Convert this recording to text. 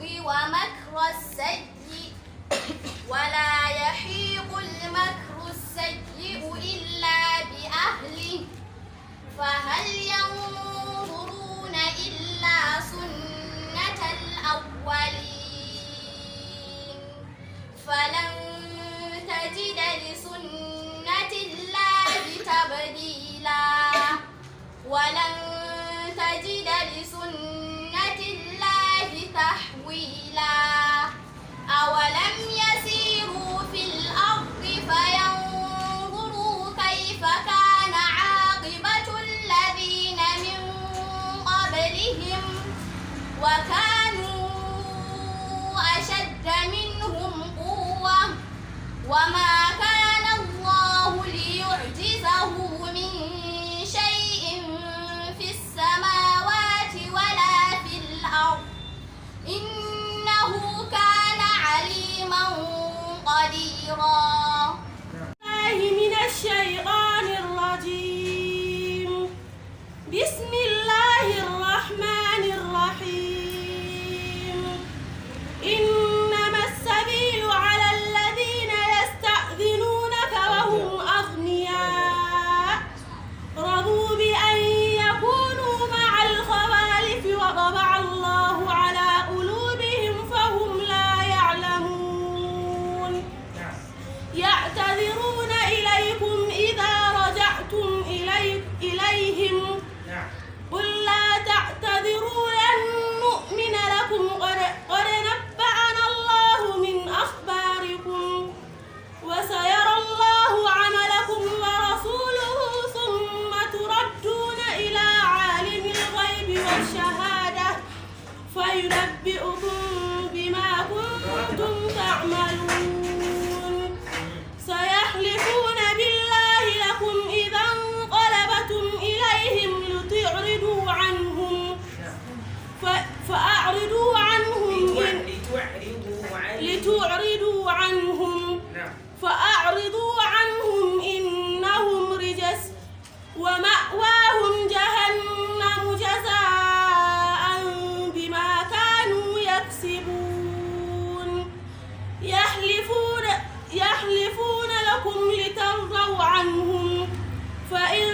ومكر السيء ولا يحيق المكر السيء إلا بأهله فهل ينظرون إلا سنة الأولين فلن تجد لسنة الله تبديلا ولن تجد لسنة الله تحويلا أولم يسيروا في الأرض فينظروا كيف كان عاقبة الذين من قبلهم وكانوا أشد منهم قوة وما كان الله ليعجزه من شيء في السماوات ولا في الأرض إنه كان عليما قديرا. من الشيطان الرجيم بسم الله الرحمن الرحيم إنما السبيل على الذين يستأذنونك وهم أغنياء رضوا بأن يكونوا مع الخوالف وطبع الله على قلوبهم فهم لا يعلمون يعتذرون إليكم إذا رجعتم إليهم قل لا تعتذروا لن نؤمن لكم قد نبأنا الله من أخباركم وسيرى الله عملكم ورسوله ثم تردون إلى عالم الغيب والشهادة فينبئكم بما كنتم تعملون سيحلفون بالله لكم إذا انقلبتم إليهم لتعرضوا عنهم فأعرضوا عنهم إنهم رجس ومأواهم جهنم جزاء بما كانوا يكسبون يحلفون لكم لترضوا عنهم فإن